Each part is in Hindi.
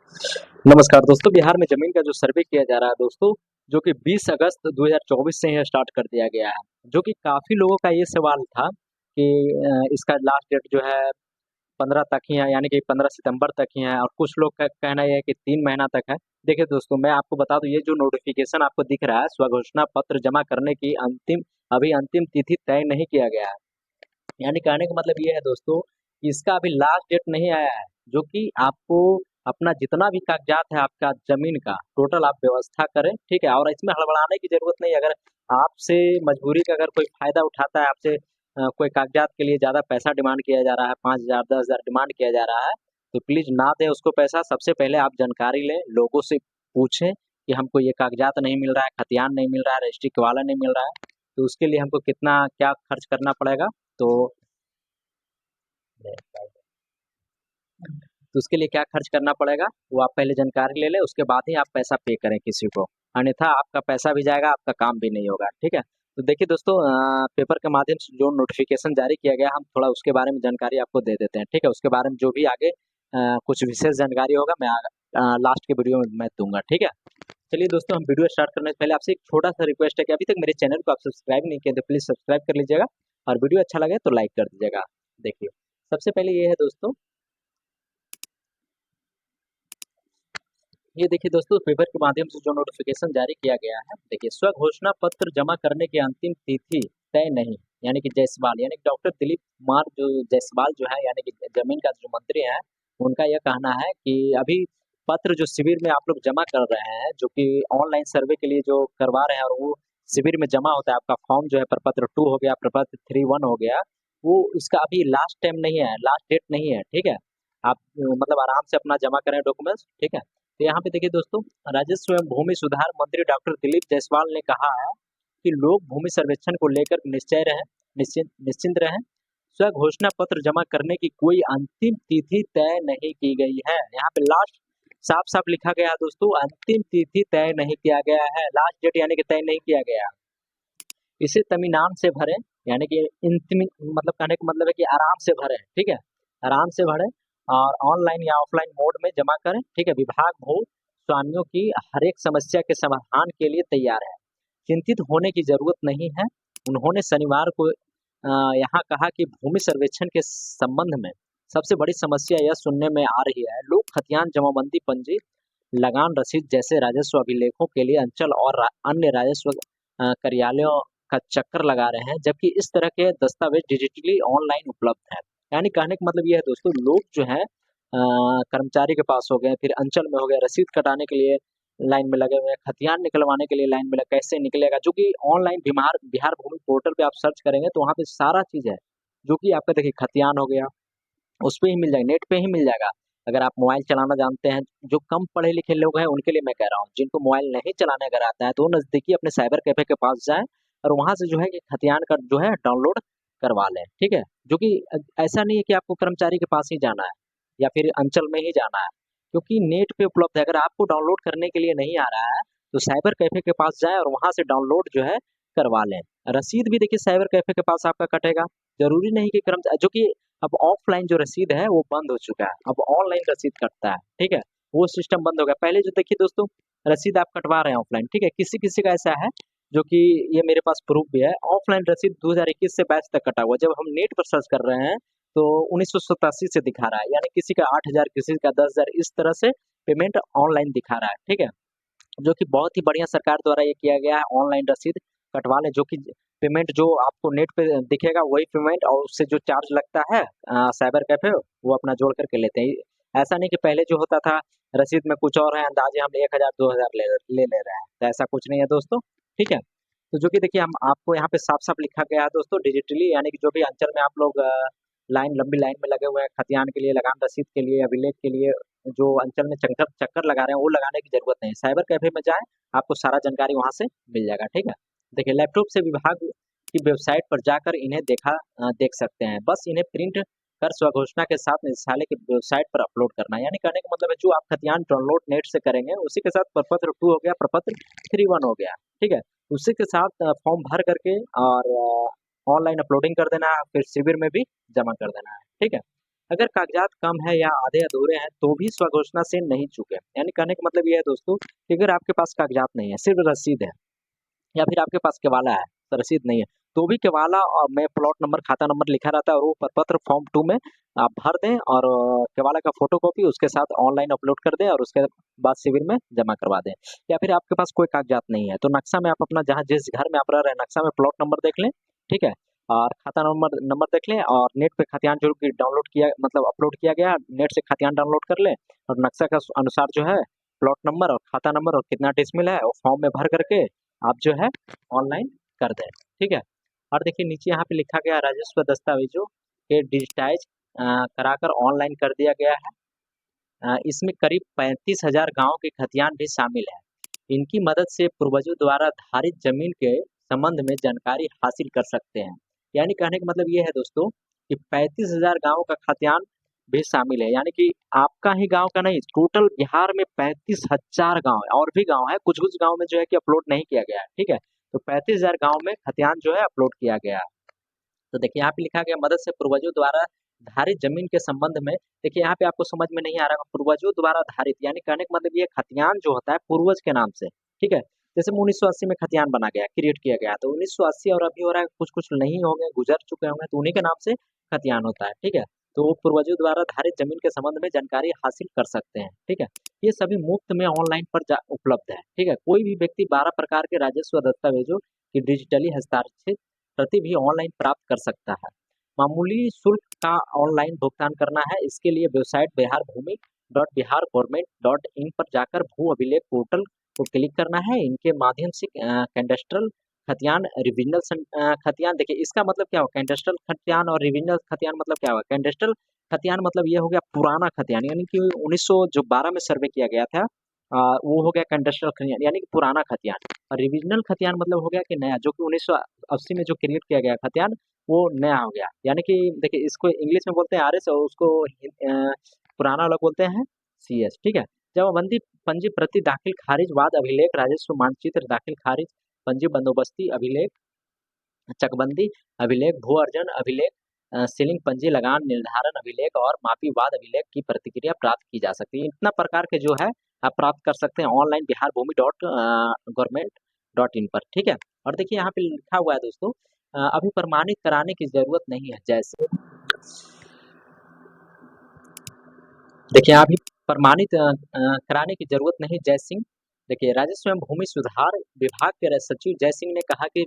नमस्कार दोस्तों, बिहार में ज़मीन का जो सर्वे किया जा रहा है दोस्तों, जो कि 20 अगस्त 2024 से ही स्टार्ट कर दिया गया है। जो कि काफ़ी लोगों का ये सवाल था कि इसका लास्ट डेट जो है 15 तक ही है, यानी कि 15 सितंबर तक ही है और कुछ लोग का कहना ये है कि 3 महीना तक है। देखिए दोस्तों, मैं आपको बता दूँ, ये जो नोटिफ़िकेशन आपको दिख रहा है, स्वघोषणा पत्र जमा करने की अभी अंतिम तिथि तय नहीं किया गया है। यानी कहने का मतलब ये है दोस्तों कि इसका अभी लास्ट डेट नहीं आया है, जो कि आपको अपना जितना भी कागजात है आपका ज़मीन का, टोटल आप व्यवस्था करें, ठीक है? और इसमें हड़बड़ाने की ज़रूरत नहीं है। अगर आपसे मजबूरी का अगर कोई फ़ायदा उठाता है, आपसे कोई कागजात के लिए ज़्यादा पैसा डिमांड किया जा रहा है, 5,000 10,000 डिमांड किया जा रहा है, तो प्लीज़ ना दें उसको पैसा। सबसे पहले आप जानकारी लें, लोगों से पूछें कि हमको ये कागजात नहीं मिल रहा है, खतियान नहीं मिल रहा है, रजिस्ट्री केवाला नहीं मिल रहा है, तो उसके लिए हमको कितना क्या खर्च करना पड़ेगा। तो तो उसके लिए क्या खर्च करना पड़ेगा, वो आप पहले जानकारी ले लें, उसके बाद ही आप पैसा पे करें किसी को। अन्यथा आपका पैसा भी जाएगा, आपका काम भी नहीं होगा, ठीक है? तो देखिए दोस्तों, पेपर के माध्यम से जो नोटिफ़िकेशन जारी किया गया, हम थोड़ा उसके बारे में जानकारी आपको दे देते हैं, ठीक है? उसके बारे में जो भी आगे कुछ विशेष जानकारी होगा, मैं लास्ट के वीडियो में मैं दूँगा, ठीक है? चलिए दोस्तों, हम वीडियो स्टार्ट करने से पहले आपसे एक छोटा-सा रिक्वेस्ट है कि अभी तक मेरे चैनल को आप सब्सक्राइब नहीं किए, तो प्लीज़ सब्सक्राइब कर लीजिएगा और वीडियो अच्छा लगे तो लाइक कर दीजिएगा। देखिए, सबसे पहले ये है दोस्तों, ये देखिए दोस्तों, पेपर के माध्यम से जो नोटिफिकेशन जारी किया गया है, देखिए, स्वघोषणा पत्र जमा करने की अंतिम तिथि तय नहीं, यानी कि जायसवाल, यानी कि डॉक्टर दिलीप कुमार जो जायसवाल जो है, यानी कि जमीन का जो मंत्री है, उनका यह कहना है कि अभी पत्र जो शिविर में आप लोग जमा कर रहे हैं, जो कि ऑनलाइन सर्वे के लिए जो करवा रहे हैं, और वो शिविर में जमा होता है, आपका फॉर्म जो है प्रपत्र 2 हो गया, प्रपत्र 3-1 हो गया, वो इसका अभी लास्ट टाइम नहीं है, लास्ट डेट नहीं है, ठीक है? आप मतलब आराम से अपना जमा करें डॉक्यूमेंट्स, ठीक है? तो यहाँ पे देखिए दोस्तों, राजस्व एवं भूमि सुधार मंत्री डॉक्टर दिलीप जायसवाल ने कहा है कि लोग भूमि सर्वेक्षण को लेकर निश्चिंत रहें। स्व घोषणा पत्र जमा करने की कोई अंतिम तिथि तय नहीं की गई है। यहाँ पे लास्ट साफ साफ लिखा गया है दोस्तों, अंतिम तिथि तय नहीं किया गया है, लास्ट डेट यानी कि तय नहीं किया गया। इसे तमीनान से भरें, यानी कि इंतमी मतलब कहने का मतलब है कि आराम से भरें, ठीक है? आराम से भरें और ऑनलाइन या ऑफलाइन मोड में जमा करें, ठीक है? विभाग भू स्वामियों की हर एक समस्या के समाधान के लिए तैयार है, चिंतित होने की जरूरत नहीं है। उन्होंने शनिवार को यहाँ कहा कि भूमि सर्वेक्षण के संबंध में सबसे बड़ी समस्या यह सुनने में आ रही है, लोग खतियान जमाबंदी पंजी लगान रसीद जैसे राजस्व अभिलेखों के लिए अंचल और अन्य राजस्व कार्यालयों का चक्कर लगा रहे हैं, जबकि इस तरह के दस्तावेज डिजिटली ऑनलाइन उपलब्ध हैं। यानी कहने का मतलब ये है दोस्तों, लोग जो है कर्मचारी के पास हो गए, फिर अंचल में हो गया, रसीद कटाने के लिए लाइन में लगे हुए हैं, खतियान निकलवाने के लिए लाइन में लगे, कैसे निकलेगा, जो कि ऑनलाइन बिहार बिहार भूमि पोर्टल पे आप सर्च करेंगे तो वहाँ पे सारा चीज है, जो कि आपका देखिए खतियान हो गया, उस पे ही मिल जाएगा, नेट पे ही मिल जाएगा। अगर आप मोबाइल चलाना जानते हैं, जो कम पढ़े लिखे लोग हैं उनके लिए मैं कह रहा हूँ, जिनको मोबाइल नहीं चलाने अगर आता है, तो वो नज़दीकी अपने साइबर कैफ़े के पास जाएँ और वहाँ से जो है कि खतियान का जो है डाउनलोड करवा लें, ठीक है? जो कि ऐसा नहीं है कि आपको कर्मचारी के पास ही जाना है या फिर अंचल में ही जाना है, क्योंकि नेट पे उपलब्ध है। अगर आपको डाउनलोड करने के लिए नहीं आ रहा है, तो साइबर कैफ़े के पास जाएँ और वहाँ से डाउनलोड जो है करवा लें। रसीद भी देखिए साइबर कैफ़े के पास आपका कटेगा, ज़रूरी नहीं कि जो कि अब ऑफलाइन जो रसीद है वो बंद हो चुका है, अब ऑनलाइन रसीद कटता है, ठीक है? वो सिस्टम बंद हो गया। पहले जो देखिए दोस्तों, रसीद आप कटवा रहे हैं ऑफलाइन, ठीक है? किसी-किसी का ऐसा है, जो कि ये मेरे पास प्रूफ भी है, ऑफलाइन रसीद 2021 से 22 तक कटा हुआ है। जब हम नेट पर सर्च कर रहे हैं, तो 1987 से दिखा रहा है, यानी किसी का 8,000, किसी का 10,000, इस तरह से पेमेंट ऑनलाइन दिखा रहा है, ठीक है? जो कि बहुत ही बढ़िया सरकार द्वारा ये किया गया है, ऑनलाइन रसीद कटवा लें, जो कि पेमेंट जो आपको नेट पे दिखेगा वही पेमेंट, और उससे जो चार्ज लगता है साइबर कैफे, वो अपना जोड़ करके लेते हैं। ऐसा नहीं कि पहले जो होता था, रसीद में कुछ और है, अंदाजे हम 1,000 2,000 ले रहे हैं, तो ऐसा कुछ नहीं है दोस्तों, ठीक है? तो जो कि देखिए, हम आपको यहाँ पे साफ साफ लिखा गया है दोस्तों, डिजिटली, यानी कि जो भी अंचल में आप लोग लाइन लंबी लाइन में लगे हुए हैं, खतियान के लिए, लगान रसीद के लिए, अभिलेख के लिए, जो अंचल में चक्कर चक्कर लगा रहे हैं, वो लगाने की जरूरत नहीं है। साइबर कैफे में जाएं, आपको सारा जानकारी वहां से मिल जाएगा, ठीक है? देखिए, लैपटॉप से विभाग की वेबसाइट पर जाकर इन्हें देख सकते हैं, बस इन्हें प्रिंट कर स्वघोषणा के साथ निदेशालय की वेबसाइट पर अपलोड करना है। यानी कहने का मतलब है, जो आप खतियान डाउनलोड नेट से करेंगे, उसी के साथ प्रपत्र 2 हो गया, प्रपत्र 3-1 हो गया, ठीक है? उसी के साथ फॉर्म भर करके और ऑनलाइन अपलोडिंग कर देना है, फिर शिविर में भी जमा कर देना है, ठीक है? अगर कागजात कम है या आधे अधूरे हैं तो भी स्वघोषणा से नहीं चूके। यानी कहने का मतलब ये है दोस्तों कि अगर आपके पास कागजात नहीं है, सिर्फ रसीद है या फिर आपके पास केवाला है, तो रसीद नहीं है, तो भी केवाला में प्लॉट नंबर, खाता नंबर लिखा रहता है और वो प्रपत्र फॉर्म 2 में आप भर दें और केवाला का फोटोकॉपी उसके साथ ऑनलाइन अपलोड कर दें और उसके बाद शिविर में जमा करवा दें। या फिर आपके पास कोई कागजात नहीं है तो नक्शा में आप अपना जहाँ जिस घर में आप रह रहे हैं नक्शा में प्लॉट नंबर देख लें, ठीक है? और खाता नंबर नंबर देख लें और नेट पे खतियान जो कि डाउनलोड किया मतलब अपलोड किया गया, नेट से खतियान डाउनलोड कर लें और नक्शा का अनुसार जो है प्लॉट नंबर और खाता नंबर और कितना डिसमिल है वो फॉर्म में भर करके आप जो है ऑनलाइन कर दें, ठीक है? और देखिए नीचे यहाँ पे लिखा गया राजस्व दस्तावेजों के डिजिटाइज कराकर ऑनलाइन कर दिया गया है। इसमें करीब 35,000 गाँव के खतियान भी शामिल है। इनकी मदद से पूर्वजों द्वारा धारित जमीन के संबंध में जानकारी हासिल कर सकते हैं। यानी कहने का मतलब ये है दोस्तों कि 35,000 गाँव का खतियान भी शामिल है। यानी कि आपका ही गाँव का नहीं, टोटल बिहार में 35,000 गाँव है और भी गाँव है, कुछ-कुछ गाँव में जो है कि अपलोड नहीं किया गया है, ठीक है? तो 35,000 गाँव में खतियान जो है अपलोड किया गया है। तो देखिए यहाँ पे लिखा गया मदद से पूर्वजों द्वारा धारित जमीन के संबंध में। देखिए यहाँ पे आपको समझ में नहीं आ रहा है पूर्वजों द्वारा धारित यानी कहने का मतलब ये खतियान जो होता है पूर्वज के नाम से, ठीक है? जैसे 1980 में खतियान बना गया, क्रिएट किया गया, तो 1980 और अभी हो रहा है कुछ-कुछ नहीं होंगे, गुजर चुके होंगे, तो उन्हीं के नाम से खतियान होता है, ठीक है? तो वो पूर्वजों द्वारा धारित जमीन के संबंध में जानकारी हासिल कर सकते हैं, ठीक है? ये सभी मुफ्त में ऑनलाइन पर उपलब्ध है, ठीक है? कोई भी व्यक्ति 12 प्रकार के राजस्व दस्तावेजों की डिजिटली हस्ताक्षरित प्रति भी ऑनलाइन प्राप्त कर सकता है। मामूली शुल्क का ऑनलाइन भुगतान करना है, इसके लिए website Bihar Bhumi dot Bihar government dot in पर जाकर भू अभिलेख पोर्टल को क्लिक करना है। इनके माध्यम से कैडेस्ट्रल खतियान, रिविजनल खतियान, देखिए इसका मतलब क्या हुआ, कैडेस्ट्रल खतियान और रिविजनल खतियान मतलब क्या हुआ? कैडेस्ट्रल खतियान मतलब ये हो गया पुराना खतियान, यानी कि 1912 में सर्वे किया गया था, वो हो गया कैडेस्ट्रल खतियान यानी कि पुराना खतियान। और रिविजनल खतियान मतलब हो गया कि नया, जो कि 1980 में जो क्रिएट किया गया खतियान वो नया हो गया। यानी कि देखिए इसको इंग्लिश में बोलते हैं आरएस और उसको पुराना लोग बोलते हैं सीएस, ठीक है? जमाबंदी पंजी प्रति दाखिल खारिज, वाद अभिलेख, राजस्व मानचित्र दाखिल खारिज, पंजी बंदोबस्ती अभिलेख, चकबंदी अभिलेख, भू अर्जन अभिलेख, सीलिंग पंजी, लगान निर्धारण अभिलेख और मापी वाद अभिलेख की प्रतिक्रिया प्राप्त की जा सकती है। इतना प्रकार के जो है आप प्राप्त कर सकते हैं online Bihar Bhumi dot government dot in पर, ठीक है? और देखिए यहाँ पे लिखा हुआ है दोस्तों अभी प्रमाणित कराने की जरूरत नहीं है। जैसे देखिए अभी प्रमाणित कराने की जरूरत नहीं। जय सिंह, देखिए राजस्व एवं भूमि सुधार विभाग के सचिव जय सिंह ने कहा कि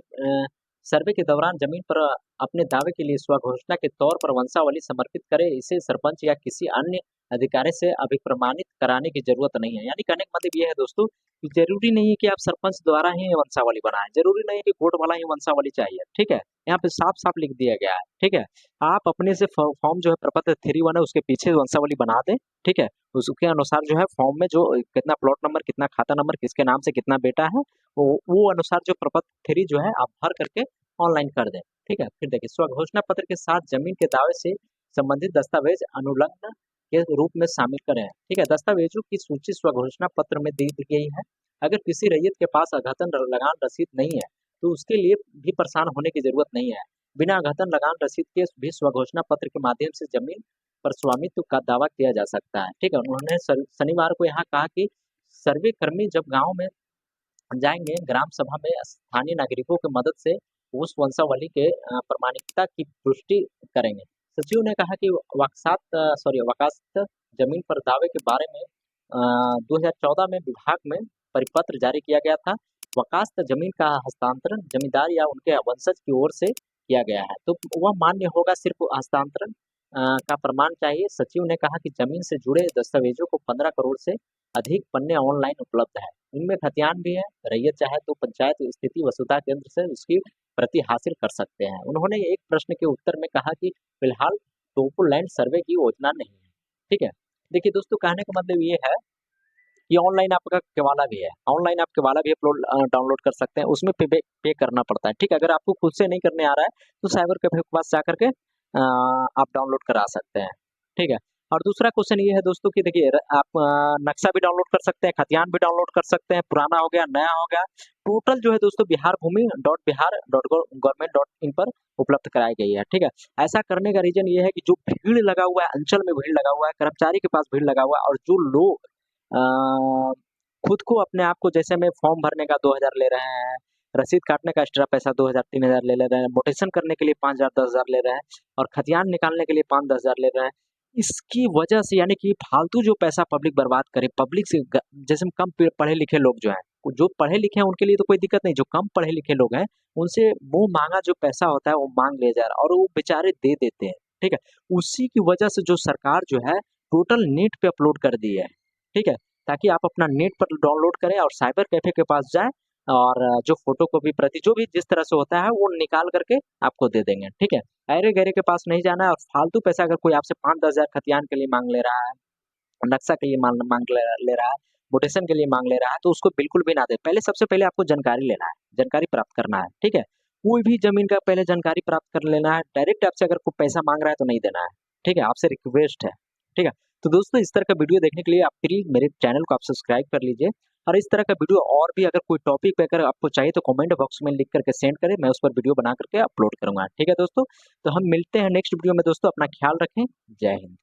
सर्वे के दौरान जमीन पर अपने दावे के लिए स्वघोषणा के तौर पर वंशावली समर्पित करे, इसे सरपंच या किसी अन्य अधिकारी से अभी प्रमाणित कराने की जरूरत नहीं है। यानी कहने का मतलब ये है दोस्तों कि जरूरी नहीं है कि आप सरपंच द्वारा ही वंशावली बनाएं, जरूरी नहीं है कि कोर्ट वाला ही वंशावली चाहिए, ठीक है? यहाँ पे साफ साफ लिख दिया गया है, ठीक है? आप अपने से फॉर्म जो है प्रपत्र 3(1) है उसके पीछे वंशावली बना दें, ठीक है? उसके अनुसार जो है फॉर्म में जो कितना प्लॉट नंबर, कितना खाता नंबर, किसके नाम से कितना बेटा है, वो अनुसार जो प्रपत्र 3 जो है आप भर करके ऑनलाइन कर दें, ठीक है? फिर देखिए स्वघोषणा पत्र के साथ जमीन के दावे से संबंधित दस्तावेज अनुलग्न के रूप में शामिल करें, ठीक है? दस्तावेजों की सूची स्वघोषणा पत्र में दी गई है। अगर किसी रैयत के पास अघतन लगान रसीद नहीं है तो उसके लिए भी परेशान होने की जरूरत नहीं है। बिना अघतन लगान रसीद के भी स्वघोषणा पत्र के माध्यम से जमीन पर स्वामित्व का दावा किया जा सकता है, ठीक है? उन्होंने शनिवार को यहाँ कहा कि सर्वे कर्मी जब गांव में जाएंगे, ग्राम सभा में स्थानीय नागरिकों की मदद से उस वंशावली के प्रमाणिकता की पुष्टि करेंगे। सचिव ने कहा कि वकासत जमीन पर दावे के बारे में 2014 में विभाग में परिपत्र जारी किया गया था। वकासत जमीन का हस्तांतरण जमींदार या उनके वंशज की ओर से किया गया है तो वह मान्य होगा, सिर्फ हस्तांतरण का प्रमाण चाहिए। सचिव ने कहा कि जमीन से जुड़े दस्तावेजों को 15 करोड़ से अधिक पन्ने ऑनलाइन उपलब्ध है। इनमें खतियान भी है, रैयत चाहे तो पंचायत स्थिति वसुधा केंद्र से उसकी प्रति हासिल कर सकते हैं। उन्होंने एक प्रश्न के उत्तर में कहा कि फिलहाल टोपो लैंड सर्वे की योजना नहीं है, ठीक है? देखिए दोस्तों कहने का मतलब ये है कि ऑनलाइन आपका केवाला भी है, ऑनलाइन आप केवाला भी अपलोड डाउनलोड कर सकते हैं, उसमें पे करना पड़ता है, ठीक है? अगर आपको खुद से नहीं करने आ रहा है तो साइबर कैफे के पास जा करके आप डाउनलोड करा सकते हैं, ठीक है? और दूसरा क्वेश्चन ये है दोस्तों कि देखिए आप नक्शा भी डाउनलोड कर सकते हैं, खतियान भी डाउनलोड कर सकते हैं, पुराना हो गया, नया हो गया। टोटल जो है दोस्तों Bihar Bhumi dot Bihar dot government dot in पर उपलब्ध कराई गई है, ठीक है। ऐसा करने का रीजन ये है कि जो भीड़ लगा हुआ है, अंचल में भीड़ लगा हुआ है, कर्मचारी के पास भीड़ लगा हुआ है, और जो लोग खुद को अपने आप को, जैसे में फॉर्म भरने का 2000 ले रहे हैं, रसीद काटने का एक्स्ट्रा पैसा 2000 3000 ले रहे हैं, मोटेशन करने के लिए 5000 10,000 ले रहे हैं, और खतियान निकालने के लिए 5-10,000 ले रहे हैं। इसकी वजह से यानी कि फालतू जो पैसा पब्लिक बर्बाद करे, पब्लिक से जैसे कम पढ़े लिखे लोग जो हैं, जो पढ़े लिखे हैं उनके लिए तो कोई दिक्कत नहीं, जो कम पढ़े लिखे लोग हैं उनसे मुंह मांगा जो पैसा होता है वो मांग ले जा रहा है, और वो बेचारे दे देते हैं, ठीक है। उसी की वजह से जो सरकार जो है टोटल नेट पे अपलोड कर दी है, ठीक है, ताकि आप अपना नेट पर डाउनलोड करें और साइबर कैफे के पास जाएं, और जो फोटोकॉपी प्रति जो भी जिस तरह से होता है वो निकाल करके आपको दे देंगे, ठीक है। अरे गहरे के पास नहीं जाना है, और फालतू पैसा अगर कोई आपसे 5-10 हजार खतियान के लिए मांग ले रहा है, नक्शा के लिए मांग ले रहा है, मोटेशन के लिए मांग ले रहा है, तो उसको बिल्कुल भी ना दे। पहले सबसे पहले आपको जानकारी लेना है, जानकारी प्राप्त करना है, ठीक है। कोई भी जमीन का पहले जानकारी प्राप्त कर लेना है। डायरेक्ट आपसे अगर कोई पैसा मांग रहा है तो नहीं देना है, ठीक है, आपसे रिक्वेस्ट है, ठीक है। तो दोस्तों इस तरह का वीडियो देखने के लिए आप प्लीज मेरे चैनल को आप सब्सक्राइब कर लीजिए, और इस तरह का वीडियो और भी अगर कोई टॉपिक पे अगर आपको चाहिए तो कमेंट बॉक्स में लिख करके सेंड करें, मैं उस पर वीडियो बना करके अपलोड करूंगा, ठीक है दोस्तों। तो हम मिलते हैं नेक्स्ट वीडियो में दोस्तों, अपना ख्याल रखें, जय हिंद।